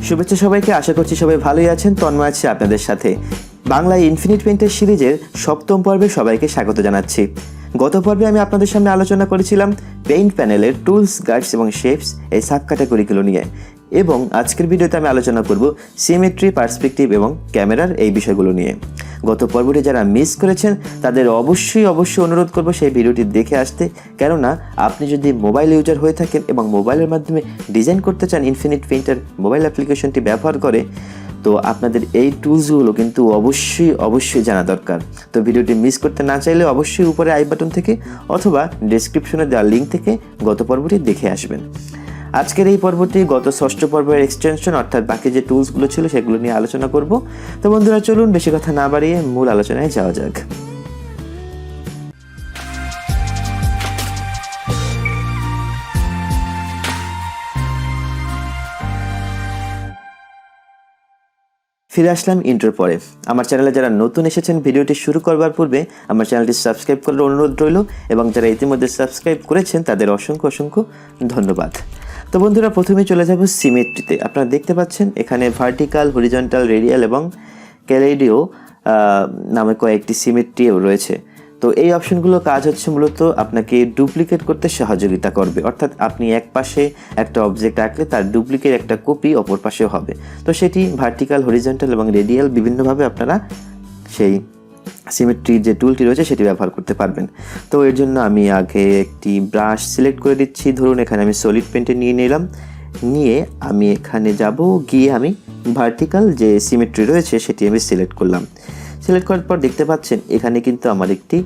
শুভেচ্ছা সবাইকে, আশা করছি সবাই ভালোই আছেন। তন্ময় আছে আপনাদের সাথে। বাংলা ইনফিনিট পেইন্টার সিরিজের 7ম পর্বে সবাইকে স্বাগত জানাচ্ছি। গত পর্বে আমি আপনাদের সামনে আলোচনা করেছিলাম পেইন্ট প্যানেলের টুলস, গাইডস এবং শেপস এই সাব ক্যাটাগরিগুলো নিয়ে, এবং আজকের ভিডিওতে আমি আলোচনা করব সিমেট্রি, পার্সপেক্টিভ এবং ক্যামেরার এই বিষয়গুলো নিয়ে। গত পর্বটি যারা মিস করেছেন তাদের অবশ্যই অনুরোধ করব সেই ভিডিওটি দেখে আসতে, কেননা আপনি যদি মোবাইল ইউজার হয়ে থাকেন এবং মোবাইলের মাধ্যমে ডিজাইন করতে চান ইনফিনিট পেইন্টার মোবাইল অ্যাপ্লিকেশনটি ব্যবহার করে, তো আপনাদের এই টুলসগুলো কিন্তু অবশ্যই জানা দরকার। তো ভিডিওটি মিস করতে না চাইলে অবশ্যই উপরে আই বাটন থেকে অথবা ডেসক্রিপশনে দেওয়া লিঙ্ক থেকে গত পর্বটি দেখে আসবেন। আজকের এই পর্বটি গত 6ষ্ঠ পর্বের এক্সটেনশন, অর্থাৎ বাকি যে টুলসগুলো ছিল সেগুলো নিয়ে আলোচনা করব। তো বন্ধুরা, চলুন বেশি কথা না বাড়িয়ে মূল আলোচনায় যাওয়া যাক। ফিরে আসলাম ইন্ট্রোর পরে। আমার চ্যানেলে যারা নতুন এসেছেন, ভিডিওটি শুরু করবার পূর্বে আমার চ্যানেলটি সাবস্ক্রাইব করার অনুরোধ রইল, এবং যারা ইতিমধ্যে সাবস্ক্রাইব করেছেন তাদের অসংখ্য ধন্যবাদ। তো বন্ধুরা, প্রথমে চলে যাব সিমেট্রিতে। আপনারা দেখতে পাচ্ছেন এখানে ভার্টিক্যাল, হরিজন্টাল, রেডিয়াল এবং ক্যালেডিও নামে কয়েকটি সিমেট্রিও রয়েছে। তো এই অপশনগুলো কাজ হচ্ছে মূলত আপনাকে ডুপ্লিকেট করতে সহযোগিতা করবে, অর্থাৎ আপনি এক পাশে একটা অবজেক্ট আঁকলে তার ডুপ্লিকেট একটা কপি অপর পাশেও হবে। তো সেটি ভার্টিক্যাল, হরিজন্টাল এবং রেডিয়াল বিভিন্নভাবে আপনারা সেই সিমেট্রি যে টুলটি রয়েছে সেটি ব্যবহার করতে পারবেন। তো এর জন্য আমি আগে একটি ব্রাশ সিলেক্ট করে দিচ্ছি। ধরুন এখানে আমি সলিড পেন্টে নিয়ে আমি এখানে যাব, গিয়ে আমি ভার্টিক্যাল যে সিমেট্রি রয়েছে সেটি আমি সিলেক্ট করলাম। সিলেক্ট করার পর দেখতে পাচ্ছেন এখানে কিন্তু আমার একটি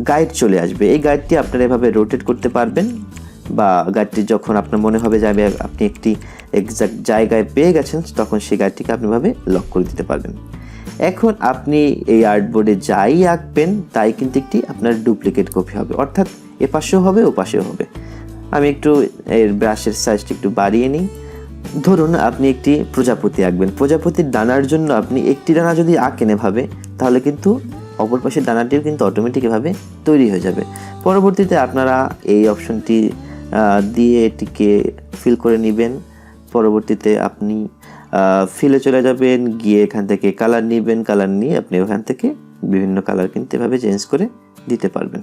গাইড চলে আসবে। এই গাইডটি আপনারা এভাবে রোটেট করতে পারবেন, বা গাইডটি যখন আপনার মনে হবে যাবে আপনি একটি এক্সাক্ট জায়গায় পেয়ে গেছেন, তখন সেই গাইডটিকে আপনি ভাবে লক করে দিতে পারবেন। এখন আপনি এই আর্টবোর্ডে যাই আঁকবেন তাই কিন্তু একটি আপনার ডুপ্লিকেট কপি হবে, অর্থাৎ এ পাশেও হবে ও পাশেও হবে। আমি একটু এর ব্রাশের সাইজটি একটু বাড়িয়ে নিই। ধরুন আপনি একটি প্রজাপতি আঁকবেন। প্রজাপতির ডানার জন্য আপনি একটি ডানা যদি আঁকেন এভাবে, তাহলে কিন্তু অপর পাশের ডানাটিও কিন্তু অটোমেটিক এভাবে তৈরি হয়ে যাবে। পরবর্তীতে আপনারা এই অপশনটি দিয়ে এটিকে ফিল করে নেবেন। পরবর্তীতে আপনি ফিলে চলে যাবেন, গিয়ে এখান থেকে কালার নেবেন। কালার নিয়ে আপনি ওখান থেকে বিভিন্ন কালার কিন্তু এভাবে চেঞ্জ করে দিতে পারবেন।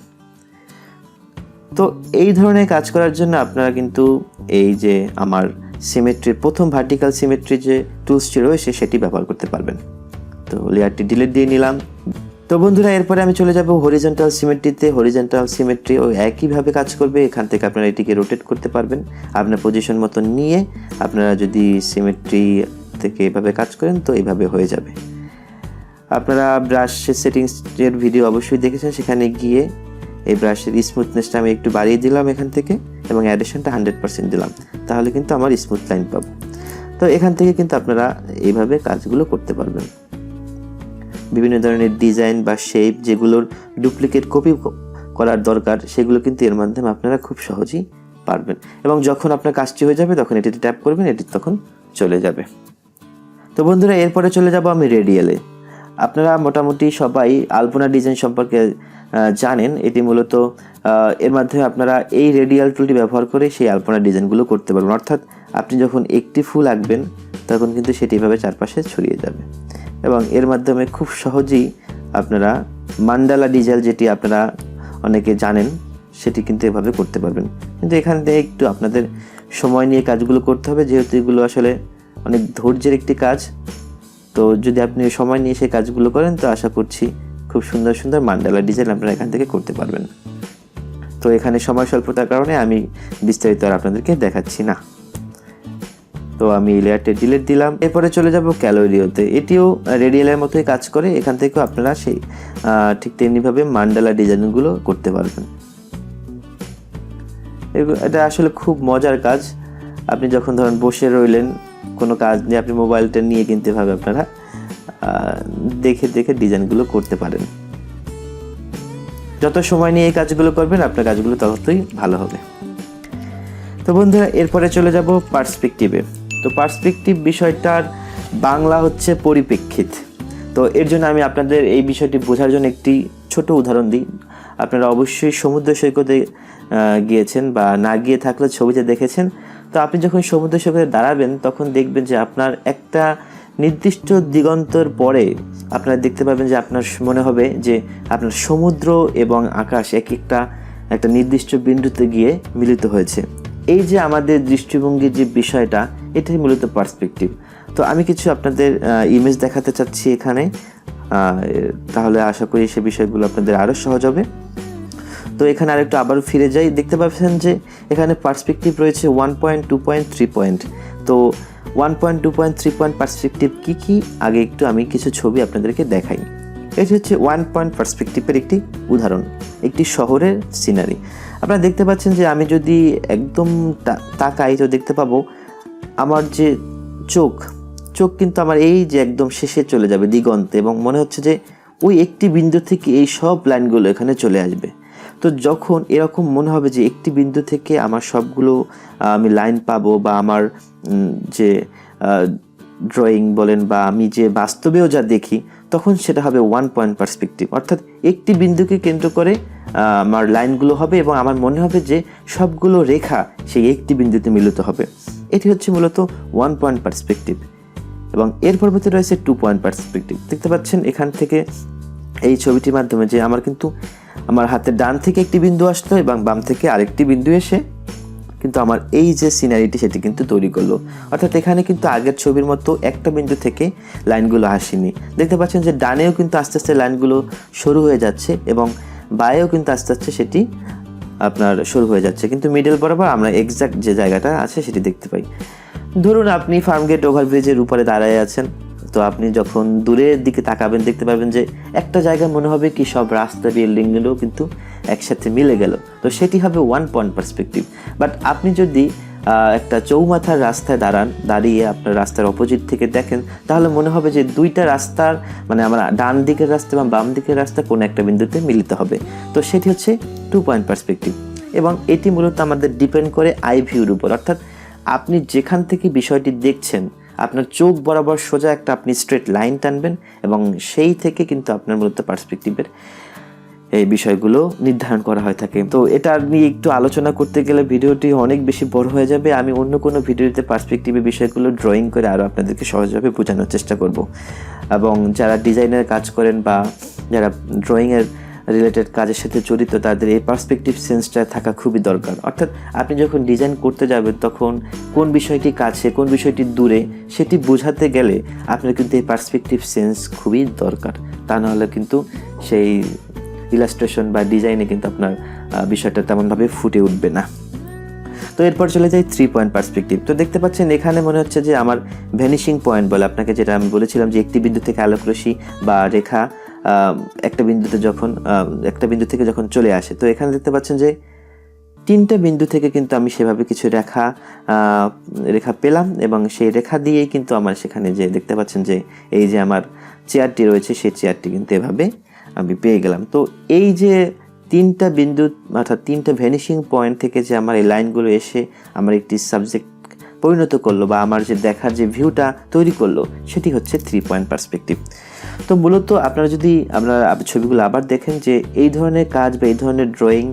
তো এই ধরনের কাজ করার জন্য আপনারা কিন্তু এই যে আমার সিমেট্রির প্রথম ভার্টিক্যাল সিমেট্রি যে টুলসটি রয়েছে সেটি ব্যবহার করতে পারবেন। তো লেয়ারটি ডিলিট দিয়ে নিলাম। তো বন্ধুরা, এরপরে আমি চলে যাব হরিজন্টাল সিমেট্রিতে। হরিজন্টাল সিমেট্রি ও একইভাবে কাজ করবে। এখান থেকে আপনারা এটিকে রোটেট করতে পারবেন আপনার পজিশন মতো নিয়ে। আপনারা যদি সিমেট্রি থেকে এভাবে কাজ করেন তো এইভাবে হয়ে যাবে। আপনারা ব্রাশের সেটিংসের ভিডিও অবশ্যই দেখেছেন, সেখানে গিয়ে এই ব্রাশের স্মুথনেসটা আমি একটু বাড়িয়ে দিলাম এখান থেকে, এবং অ্যাডিশনটা 100% দিলাম, তাহলে কিন্তু আমার স্মুথ লাইন পাবো। তো এখান থেকে কিন্তু আপনারা এইভাবে কাজগুলো করতে পারবেন। বিভিন্ন ধরনের ডিজাইন বা শেপ যেগুলোর ডুপ্লিকেট কপি করার দরকার, সেগুলো কিন্তু এর মাধ্যমে আপনারা খুব সহজেই পারবেন। এবং যখন আপনার কাজটি হয়ে যাবে তখন এটিতে ট্যাপ করবেন, এটি তখন চলে যাবে। তো বন্ধুরা, এরপরে চলে যাব আমি রেডিয়ালে। আপনারা মোটামুটি সবাই আলপনা ডিজাইন সম্পর্কে জানেন। এটি মূলত এর মাধ্যমে আপনারা এই রেডিয়াল টুলটি ব্যবহার করে সেই আলপনা ডিজাইনগুলো করতে পারবেন, অর্থাৎ আপনি যখন একটি ফুল আঁকবেন তখন কিন্তু সেটি এভাবে চারপাশে ছড়িয়ে যাবে, এবং এর মাধ্যমে খুব সহজেই আপনারা মান্ডালা ডিজাইন, যেটি আপনারা অনেকে জানেন, সেটি কিন্তু এভাবে করতে পারবেন। কিন্তু এখান থেকে একটু আপনাদের সময় নিয়ে কাজগুলো করতে হবে, যেহেতু এগুলো আসলে অনেক ধৈর্যের একটি কাজ। তো যদি আপনি সময় নিয়ে সেই কাজগুলো করেন তো আশা করছি খুব সুন্দর মান্ডালা ডিজাইন আপনারা এখান থেকে করতে পারবেন। তো এখানে সময় স্বল্পতার কারণে আমি বিস্তারিত আর আপনাদেরকে দেখাচ্ছি না। তো আমি লেয়ারটি ডিলিট দিলাম। এরপরে চলে যাব ক্যালোরিওতে। এটিও রেডিয়ালের মতোই কাজ করে। এখান থেকেও আপনারা সেই ঠিক তেমনিভাবে মান্ডালা ডিজাইনগুলো করতে পারবেন। এটা আসলে খুব মজার কাজ। আপনি যখন ধরেন বসে রইলেন কোনো কাজ নিয়ে, আপনি মোবাইলটা নিয়ে কিন্তু এভাবে আপনারা দেখে ডিজাইনগুলো করতে পারেন। যত সময় নিয়ে এই কাজগুলো করবেন আপনার কাজগুলো ততই ভালো হবে। তো বন্ধুরা, এরপরে চলে যাব পার্সপেক্টিভে। তো পার্সপেক্টিভ বিষয়টার বাংলা হচ্ছে পরিপ্রেক্ষিত। তো এর জন্য আমি আপনাদের এই বিষয়টি বোঝার জন্য একটি ছোট উদাহরণ দিই। আপনারা অবশ্যই সমুদ্র সৈকতে গিয়েছেন, বা না গিয়ে থাকলে ছবিতে দেখেছেন। তো আপনি যখন সমুদ্র সৈকতে দাঁড়াবেন তখন দেখবেন যে আপনার একটা নির্দিষ্ট দিগন্তর পরে আপনারা দেখতে পাবেন যে আপনার মনে হবে যে আপনার সমুদ্র এবং আকাশ একটা নির্দিষ্ট বিন্দুতে গিয়ে মিলিত হয়েছে। এই যে আমাদের দৃষ্টিভঙ্গির যে বিষয়টা, এটাই মূলত পার্সপেক্টিভ। তো আমি কিছু আপনাদের ইমেজ দেখাতে চাচ্ছি এখানে, তাহলে আশা করি সে বিষয়গুলো আপনাদের আরও সহজ হবে। তো এখানে আরেকটু আবারও ফিরে যাই, দেখতে পাচ্ছেন যে এখানে পার্সপেক্টিভ রয়েছে 1 পয়েন্ট, 2 পয়েন্ট, 3 পয়েন্ট। তো 1 পয়েন্ট, 2 পয়েন্ট, 3 পয়েন্ট পার্সপেক্টিভ কী আগে একটু আমি কিছু ছবি আপনাদেরকে দেখাই। এটি হচ্ছে 1 পয়েন্ট পার্সপেক্টিভের একটি উদাহরণ, একটি শহরের সিনারি। আপনারা দেখতে পাচ্ছেন যে আমি যদি একদম তাকাই তো দেখতে পাবো আমার যে চোখ কিন্তু আমার এই যে একদম শেষে চলে যাবে দিগন্তে, এবং মনে হচ্ছে যে ওই একটি বিন্দু থেকে এই সব লাইনগুলো এখানে চলে আসবে। তো যখন এরকম মনে হবে যে একটি বিন্দু থেকে আমার সবগুলো আমি লাইন পাবো, বা আমার যে ড্রয়িং বলেন বা আমি যে বাস্তবেও যা দেখি, তখন সেটা হবে 1 পয়েন্ট পার্সপেক্টিভ। অর্থাৎ একটি বিন্দুকে কেন্দ্র করে আমার লাইনগুলো হবে এবং আমার মনে হবে যে সবগুলো রেখা সেই একটি বিন্দুতে মিলিত হবে। এটি হচ্ছে মূলত 1 পয়েন্ট পার্সপেক্টিভ। এবং এর পরবর্তী রয়েছে 2 পয়েন্ট পার্সপেক্টিভ। দেখতে পাচ্ছেন এখান থেকে এই ছবিটির মাধ্যমে যে আমার হাতের ডান থেকে একটি বিন্দু আসতো এবং বাম থেকে আরেকটি বিন্দু এসে কিন্তু আমার এই যে সিনারিটি সেটি কিন্তু তৈরি করলো। অর্থাৎ এখানে কিন্তু আগের ছবির মতো একটা বিন্দু থেকে লাইনগুলো আসেনি। দেখতে পাচ্ছেন যে ডানেও কিন্তু আস্তে আস্তে লাইনগুলো শুরু হয়ে যাচ্ছে এবং বায়েও কিন্তু আস্তে আস্তে সেটি আপনার শুরু হয়ে যাচ্ছে, কিন্তু মিডল বরাবর আমরা এক্সাক্ট যে জায়গাটা আছে সেটি দেখতে পাই। ধরুন আপনি ফার্মগেট ওভারব্রিজের উপরে দাঁড়ায় আছেন, তো আপনি যখন দূরের দিকে তাকাবেন দেখতে পাবেন যে একটা জায়গায় মনে হবে কি সব রাস্তা বিল্ডিংগুলো কিন্তু একসাথে মিলে গেল। তো সেটি হবে 1 পয়েন্ট পার্সপেক্টিভ। বাট আপনি যদি একটা চৌমাথার রাস্তায় দাঁড়িয়ে আপনার রাস্তার অপোজিট থেকে দেখেন, তাহলে মনে হবে যে দুইটা রাস্তার আমার ডান দিকের রাস্তা এবং বাম দিকের রাস্তা কোনো একটা বিন্দুতে মিলিত হবে। তো সেটি হচ্ছে 2 পয়েন্ট পার্সপেক্টিভ। এবং এটি মূলত আমাদের ডিপেন্ড করে আই ভিউর উপর। অর্থাৎ আপনি যেখান থেকে বিষয়টি দেখছেন, আপনার চোখ বরাবর সোজা একটা আপনি স্ট্রেট লাইন টানবেন এবং সেই থেকে কিন্তু আপনার মূলত পার্সপেক্টিভের এই বিষয়গুলো নির্ধারণ করা হয়ে থাকে। তো এটা নিয়ে একটু আলোচনা করতে গেলে ভিডিওটি অনেক বেশি বড় হয়ে যাবে। আমি অন্য কোনো ভিডিওতে পার্সপেক্টিভের বিষয়গুলো ড্রয়িং করে আরও আপনাদেরকে সহজভাবে বোঝানোর চেষ্টা করব। এবং যারা ডিজাইনের কাজ করেন বা যারা ড্রয়িংয়ের রিলেটেড কাজের সাথে জড়িত, তাদের এই পার্সপেক্টিভ সেন্সটা থাকা খুবই দরকার। অর্থাৎ আপনি যখন ডিজাইন করতে যাবেন তখন কোন বিষয়টি কাছে কোন বিষয়টি দূরে সেটি বোঝাতে গেলে আপনার কিন্তু এই পার্সপেক্টিভ সেন্স খুবই দরকার। তা নাহলে কিন্তু সেই ইলাস্ট্রেশন বা ডিজাইনে কিন্তু আপনার বিষয়টা তেমনভাবে ফুটে উঠবে না। তো এরপর চলে যাই 3 পয়েন্ট পার্সপেক্টিভ। তো দেখতে পাচ্ছেন এখানে মনে হচ্ছে যে আমার ভ্যানিশিং পয়েন্ট বলে আপনাকে, যেটা আমি বলেছিলাম যে একটি বিন্দু থেকে আলোকরশ্মি বা রেখা একটা বিন্দু থেকে যখন চলে আসে। তো এখানে দেখতে পাচ্ছেন যে 3টা বিন্দু থেকে কিন্তু আমি সেভাবে কিছু রেখা পেলাম এবং সেই রেখা দিয়েই কিন্তু আমার সেখানে যে দেখতে পাচ্ছেন যে এই যে আমার চেয়ারটি রয়েছে সেই চেয়ারটি কিন্তু এভাবে আমি পেয়ে গেলাম। তো এই যে 3টা বিন্দু অর্থাৎ 3টা ভ্যানিশিং পয়েন্ট থেকে যে আমার এই লাইনগুলো এসে আমার একটি সাবজেক্ট পরিণত করলো বা আমার যে দেখার যে ভিউটা তৈরি করলো, সেটি হচ্ছে 3 পয়েন্ট পার্সপেক্টিভ। তো মূলত আপনারা যদি ছবিগুলো আবার দেখেন যে এই ধরনের কাজ বা এই ধরনের ড্রয়িং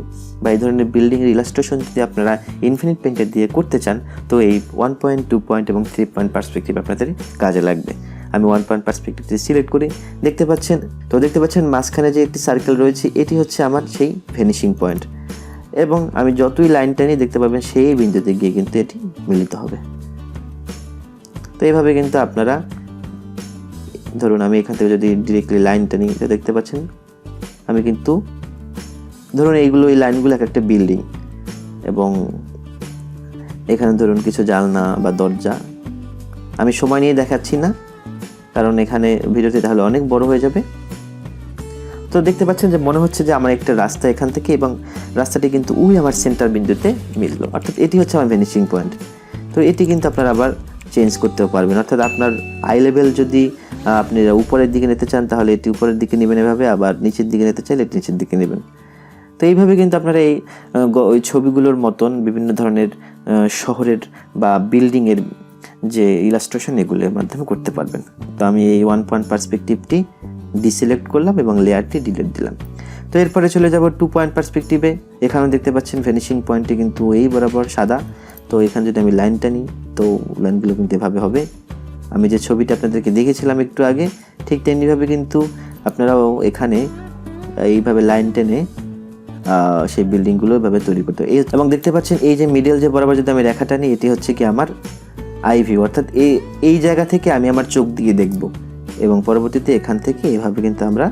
বা এই ধরনের বিল্ডিংয়ের ইলাস্ট্রেশন যদি আপনারা ইনফিনিট পেইন্টার দিয়ে করতে চান, তো এই 1 পয়েন্ট, 2 পয়েন্ট এবং 3 পয়েন্ট পার্সপেক্টিভ আপনাদের কাজে লাগবে। আমি 1 পয়েন্ট পার্সপেক্টিভটি সিলেক্ট করি, দেখতে পাচ্ছেন মাঝখানে যে একটি সার্কেল রয়েছে, এটি হচ্ছে আমার সেই ভ্যানিশিং পয়েন্ট। এবং আমি যতই লাইন টানি দেখতে পাবেন সেই বিন্দুতে গিয়ে কিন্তু এটি মিলিত হবে। তো এইভাবে কিন্তু আপনারা ধরুন আমি এখান থেকে যদি ডিরেক্টলি লাইন টানি, দেখতে পাচ্ছেন আমি কিন্তু ধরুন এই লাইনগুলো একটা বিল্ডিং এবং এখানে ধরুন কিছু জানলা বা দরজা। আমি সময় নিয়ে দেখাচ্ছি না, কারণ এখানে ভিডিওটি তাহলে অনেক বড় হয়ে যাবে। তো দেখতে পাচ্ছেন যে মনে হচ্ছে যে আমার একটা রাস্তা এখান থেকে, এবং রাস্তাটি কিন্তু আমার সেন্টার বিন্দুতে মিললো, অর্থাৎ এটি হচ্ছে আমার ভ্যানিশিং পয়েন্ট। তো এটি কিন্তু আপনারা আবার চেঞ্জ করতেও পারবেন। অর্থাৎ আপনার আই লেভেল যদি আপনি উপরের দিকে নিতে চান তাহলে এটি উপরের দিকে নেবেন এভাবে, আবার নিচের দিকে নিতে চাইলে এটি নিচের দিকে নেবেন। তো এইভাবে কিন্তু আপনারা ওই ছবিগুলোর মতন বিভিন্ন ধরনের শহরের বা বিল্ডিংয়ের যে ইলাস্ট্রেশন এগুলোর মাধ্যমে করতে পারবেন। তো আমি এই 1 পয়েন্ট পার্সপেক্টিভটি ডিসিলেক্ট করলাম এবং লেয়ারটি ডিলিট দিলাম। তো এরপরে চলে যাব 2 পয়েন্ট পার্সপেক্টিভে। এখানেও দেখতে পাচ্ছেন ভ্যানিশিং পয়েন্টটি কিন্তু এই বরাবর সাদা। তো এখানে যদি আমি লাইনটা নিই তো লাইনগুলো কিন্তু এভাবে হবে। আমি যে ছবিটা আপনাদেরকে দেখেছিলাম একটু আগে ঠিক তেমনিভাবে কিন্তু আপনারাও এখানে এইভাবে লাইন টেনে সেই বিল্ডিংগুলো এভাবে তৈরি করতে হবে। এবং দেখতে পাচ্ছেন এই যে মিডল যে বরাবর যদি আমি রেখাটা নিই, এটি হচ্ছে কি আমার আই ভিউ, অর্থাৎ এই জায়গা থেকে আমি আমার চোখ দিয়ে দেখব এবং পরবর্তীতে এখান থেকে এইভাবে কিন্তু আমরা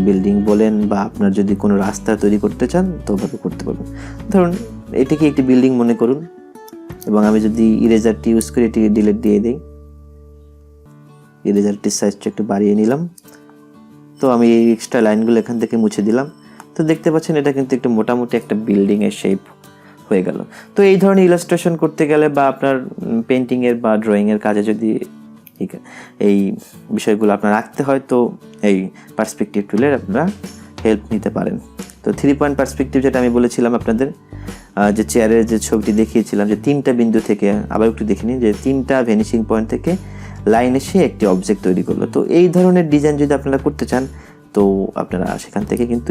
বিল্ডিং বলেন বা আপনার যদি কোনো রাস্তা তৈরি করতে চান তো ওভাবে করতে পারবেন। ধরুন এটিকে একটি বিল্ডিং মনে করুন এবং আমি যদি ইরেজারটি ইউজ করে এটিকে ডিলিট দিয়ে দিই, ইরেজারটির সাইজটা একটু বাড়িয়ে নিলাম, তো আমি এই এক্সট্রা লাইনগুলো এখান থেকে মুছে দিলাম। তো দেখতে পাচ্ছেন এটা কিন্তু একটু মোটামুটি একটা বিল্ডিংয়ের শেপ হয়ে গেল। তো এই ধরনের ইলাস্ট্রেশন করতে গেলে বা আপনার পেন্টিংয়ের বা ড্রয়িংয়ের কাজে যদি এই বিষয়গুলো আপনার রাখতে হয় তো এই পার্সপেক্টিভ টুলের আপনারা হেল্প নিতে পারেন। তো 3 পয়েন্ট পার্সপেক্টিভ যেটা আমি বলেছিলাম আপনাদের, যে চেয়ারের যে ছবিটি দেখিয়েছিলাম যে 3টা বিন্দু থেকে, আবার একটু দেখে নিন যে 3টা ভ্যানিশিং পয়েন্ট থেকে লাইন এসে একটি অবজেক্ট তৈরি করলো। তো এই ধরনের ডিজাইন যদি আপনারা করতে চান তো আপনারা সেখান থেকে কিন্তু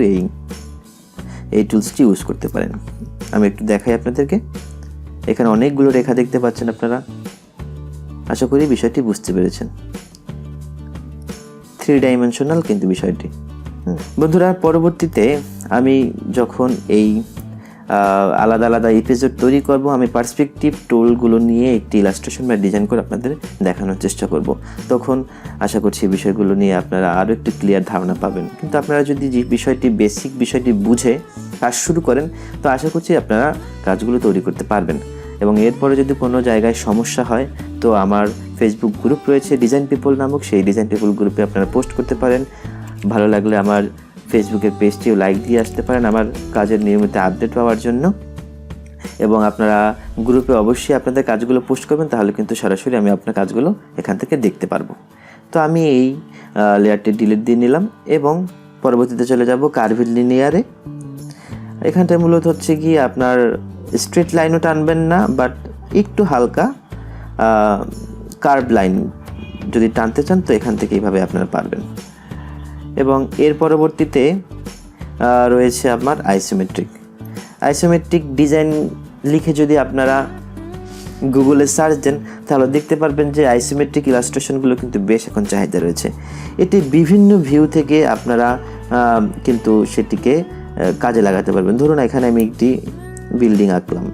এই টুলসটি ইউজ করতে পারেন। আমি একটু দেখাই আপনাদেরকে। এখানে অনেকগুলো রেখা দেখতে পাচ্ছেন আপনারা, আশা করি বিষয়টি বুঝতে পেরেছেন। 3 ডাইমেনশনাল কিন্তু বিষয়টি। বন্ধুরা, পরবর্তীতে আমি যখন এই আলাদা আলাদা এপিসোড তৈরি করব, আমি পার্সপেক্টিভ টুলগুলো নিয়ে একটি ইলাস্ট্রেশন বা ডিজাইন করে আপনাদের দেখানোর চেষ্টা করব। তখন আশা করছি বিষয়গুলো নিয়ে আপনারা আরও একটু ক্লিয়ার ধারণা পাবেন। কিন্তু আপনারা যদি যে বেসিক বিষয়টি বুঝে কাজ শুরু করেন তো আশা করছি আপনারা কাজগুলো তৈরি করতে পারবেন। এবং এরপরে যদি কোনো জায়গায় সমস্যা হয় তো আমার ফেসবুক গ্রুপ রয়েছে ডিজাইন পিপল নামক, সেই ডিজাইন পিপল গ্রুপে আপনারা পোস্ট করতে পারেন। ভালো লাগলে আমার ফেসবুকের পেজটিও লাইক দিয়ে আসতে পারেন আমার কাজের নিয়মিত আপডেট পাওয়ার জন্য। এবং আপনারা গ্রুপে অবশ্যই আপনাদের কাজগুলো পোস্ট করবেন, তাহলে কিন্তু সরাসরি আমি আপনার কাজগুলো এখান থেকে দেখতে পারবো। তো আমি এই লেয়ারটি ডিলিট দিয়ে নিলাম এবং পরবর্তীতে চলে যাব কার্ভড লিনিয়ারে। এখানটায় মূলত হচ্ছে কি আপনার স্ট্রেট লাইনও টানবেন না, বাট একটু হালকা কার্ভ লাইন যদি টানতে চান তো এখান থেকে এইভাবে আপনারা পারবেন। এবং এর পরবর্তীতে রয়েছে আপনার আইসোমেট্রিক ডিজাইন লিখে যদি আপনারা গুগলে সার্চ দেন তাহলে দেখতে পারবেন যে আইসোমেট্রিক ইলাস্ট্রেশনগুলো কিন্তু বেশ এখন চাহিদা রয়েছে। এটি বিভিন্ন ভিউ থেকে আপনারা কিন্তু সেটিকে কাজে লাগাতে পারবেন। ধরুন এখানে আমি একটি বিল্ডিং আঁকলাম,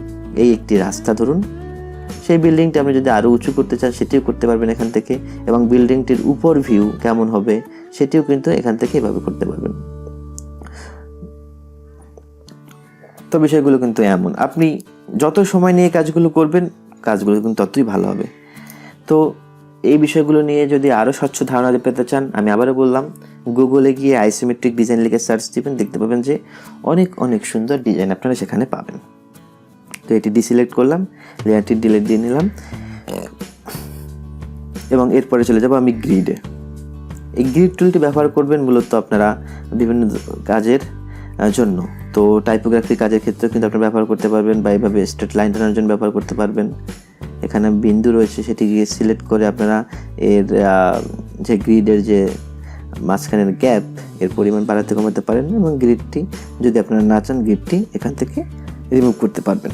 এই একটি রাস্তা ধরুন, সেই বিল্ডিংটা আপনি যদি আরও উঁচু করতে চান সেটিও করতে পারবেন এখান থেকে, এবং বিল্ডিংটির উপর ভিউ কেমন হবে সেটিও কিন্তু এখান থেকে এভাবে করতে পারবেন। তো বিষয়গুলো কিন্তু এমন, আপনি যত সময় নিয়ে কাজগুলো করবেন কাজগুলো কিন্তু ততই ভালো হবে। তো এই বিষয়গুলো নিয়ে যদি আরও স্বচ্ছ ধারণা পেতে চান, আমি আবারও বললাম গুগলে গিয়ে আইসোমেট্রিক ডিজাইন লিখে সার্চ দিবেন, দেখতে পাবেন যে অনেক অনেক সুন্দর ডিজাইন আপনারা সেখানে পাবেন। তো এটি ডিসিলেক্ট করলাম, লেয়ারটি ডিলিট দিয়ে নিলাম এবং এরপরে চলে যাব আমি গ্রিডে। এই গ্রিড টুলটি ব্যবহার করবেন মূলত আপনারা বিভিন্ন কাজের জন্য। তো টাইপোগ্রাফি কাজের ক্ষেত্রেও কিন্তু আপনারা ব্যবহার করতে পারবেন বা এইভাবে স্ট্রেট লাইন টানার জন্য ব্যবহার করতে পারবেন। এখানে বিন্দু রয়েছে সেটিকে সিলেক্ট করে আপনারা এর যে গ্রিডের যে মাঝখানের গ্যাপ এর পরিমাণ বাড়াতে কমাতে পারেন, এবং গ্রিডটি যদি আপনারা না চান গ্রিডটি এখান থেকে রিমুভ করতে পারবেন।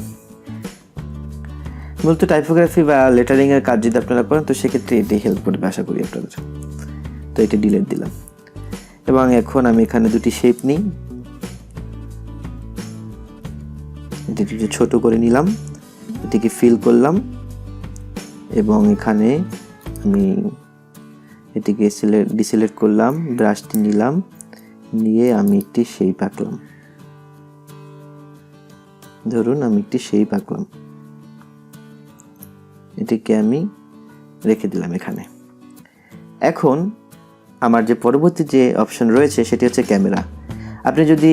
মূলত টাইপোগ্রাফি বা লেটারিংয়ের কাজ যদি আপনারা করেন তো সেক্ষেত্রে এটি হেল্প করবে আশা করি আপনাদের। তো এটি ডিলিট দিলাম এবং এখন আমি এখানে দুটি শেপ নিই, এটিকে ছোট করে নিলাম, এটিকে ফিল করলাম এবং এখানে আমি এটিকে ডিসিলেক্ট করলাম, ব্রাশটি নিলাম, নিয়ে আমি একটি শেপ আঁকলাম। ধরুন আমি একটি শেপ আঁকলাম, এটিকে আমি রেখে দিলাম এখানে। এখন আমার যে পরবর্তী যে অপশন রয়েছে সেটি হচ্ছে ক্যামেরা। আপনি যদি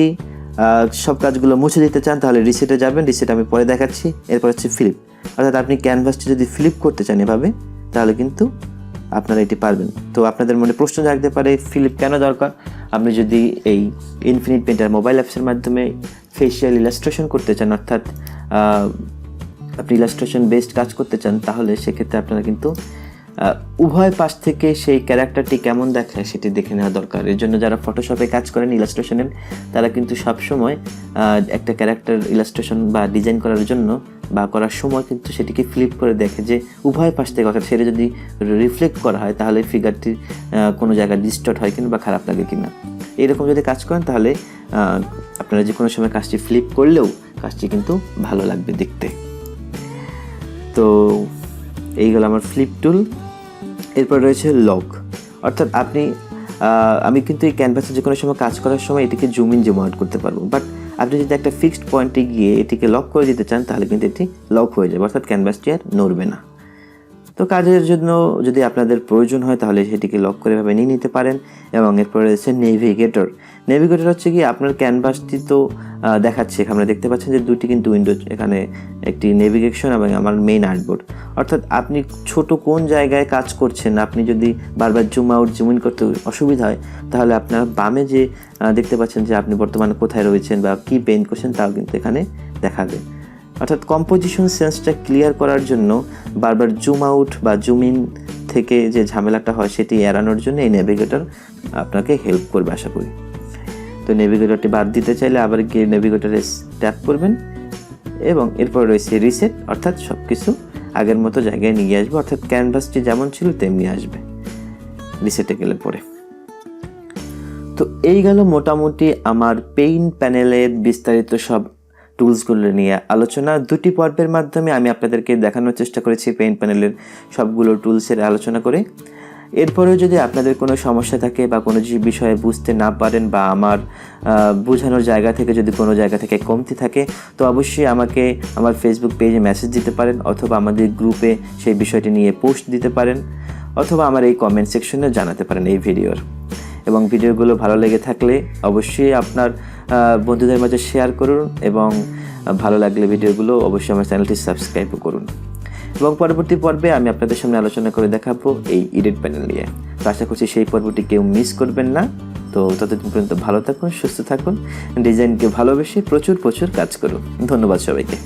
সব কাজগুলো মুছে দিতে চান তাহলে রিসেটে যাবেন, রিসেট আমি পরে দেখাচ্ছি। এরপর হচ্ছে ফ্লিপ, অর্থাৎ আপনি ক্যানভাসটি যদি ফ্লিপ করতে চান এভাবে তাহলে কিন্তু আপনারা এটি পারবেন। তো আপনাদের মনে প্রশ্ন জাগতে পারে ফ্লিপ কেন দরকার? আপনি যদি এই ইনফিনিট পেইন্টার মোবাইল অ্যাপসের মাধ্যমে ফেশিয়াল ইলাস্ট্রেশন করতে চান, অর্থাৎ আপনি ইলাস্ট্রেশন বেসড কাজ করতে চান, তাহলে সেক্ষেত্রে আপনারা কিন্তু উভয় পাশ থেকে সেই ক্যারেক্টারটি কেমন দেখায় সেটি দেখে নেওয়া দরকার। এর জন্য যারা ফটোশপে কাজ করেন ইলাস্ট্রেশনের, তারা কিন্তু সবসময় একটা ক্যারেক্টার ইলাস্ট্রেশন বা ডিজাইন করার জন্য বা করার সময় কিন্তু সেটিকে ফ্লিপ করে দেখে যে উভয় পাশ থেকে অর্থাৎ সেটা যদি রিফ্লেক্ট করা হয় তাহলে ফিগারটি কোনো জায়গায় ডিস্টর্ট হয় কিনা বা খারাপ লাগে কিনা। এইরকম যদি কাজ করেন তাহলে আপনারা যে কোনো সময় কাজটি ফ্লিপ করলেও কাজটি কিন্তু ভালো লাগবে দেখতে। তো এইগুলো আমার ফ্লিপ টুল। এরপর রয়েছে লক, অর্থাৎ আমি কিন্তু এই ক্যানভাসে যে কোনো সময় কাজ করার সময় এটিকে জুম ইন জুম আউট করতে পারবো, বাট আপনি যদি একটা ফিক্সড পয়েন্টে গিয়ে এটিকে লক করে দিতে চান তাহলে কিন্তু এটি লক হয়ে যাবে, অর্থাৎ ক্যানভাসটি আর নড়বে না। তো কাজের জন্য যদি আপনাদের প্রয়োজন হয় তাহলে সেটিকে লক করে ভাবে নিয়ে নিতে পারেন। এবং এরপরে রয়েছে নেভিগেটর। নেভিগেটর হচ্ছে কি আপনার ক্যানভাসটি তো দেখাচ্ছে, আপনারা দেখতে পাচ্ছেন যে দুটি কিন্তু উইন্ডো, এখানে একটি নেভিগেশন এবং আমার মেইন আর্টবোর্ড। অর্থাৎ আপনি ছোট কোন জায়গায় কাজ করছেন, আপনি যদি বারবার জুম আউট জুম ইন করতে অসুবিধা হয় তাহলে আপনার বামে যে দেখতে পাচ্ছেন যে আপনি বর্তমানে কোথায় রয়েছেন বা কী পেইন্ট করছেন তাও কিন্তু এখানে দেখাবে। অর্থাৎ কম্পোজিশন সেন্সটা ক্লিয়ার করার জন্য বারবার জুম আউট বা জুম ইন থেকে যে ঝামেলাটা হয় সেটি এড়ানোর জন্য এই নেভিগেটর আপনাকে হেল্প করবে আশা করি। তো নেভিগেটরটি বাদ দিতে চাইলে আবার গিয়ে নেভিগেটরে ট্যাপ করবেন এবং এরপর রয়েছে রিসেট, অর্থাৎ সব কিছু আগের মতো জায়গায় নিয়ে আসবে, অর্থাৎ ক্যানভাসটি যেমন ছিল তেমনি আসবে রিসেটে গেলে পরে। তো এই গেল মোটামুটি আমার পেইন্ট প্যানেলের বিস্তারিত সব টুলসগুলো নিয়ে আলোচনা। দুটি পর্বের মাধ্যমে আমি আপনাদেরকে দেখানোর চেষ্টা করেছি পেইন্ট প্যানেলের সবগুলো টুলসের আলোচনা করে। এরপরেও যদি আপনাদের কোনো সমস্যা থাকে বা কোনো বিষয়ে বুঝতে না পারেন বা আমার বোঝানোর জায়গা থেকে যদি কোনো জায়গা থেকে কমতি থাকে তো অবশ্যই আমাকে আমার ফেসবুক পেজে মেসেজ দিতে পারেন, অথবা আমাদের গ্রুপে সেই বিষয়টি নিয়ে পোস্ট দিতে পারেন, অথবা আমার এই কমেন্ট সেকশনে জানাতে পারেন এই ভিডিওর। এবং ভিডিওগুলো ভালো লেগে থাকলে অবশ্যই আপনার বন্ধুদের মাঝে শেয়ার করুন এবং ভালো লাগলে ভিডিওগুলো অবশ্যই আমার চ্যানেলটি সাবস্ক্রাইবও করুন। এবং পরবর্তী পর্বে আমি আপনাদের সামনে আলোচনা করে দেখাবো এই এডিট প্যানেল নিয়ে। তো আশা করছি সেই পর্বটি কেউ মিস করবেন না। তো ততদিন পর্যন্ত ভালো থাকুন, সুস্থ থাকুন, ডিজাইনকে ভালোবেসে প্রচুর কাজ করুন। ধন্যবাদ সবাইকে।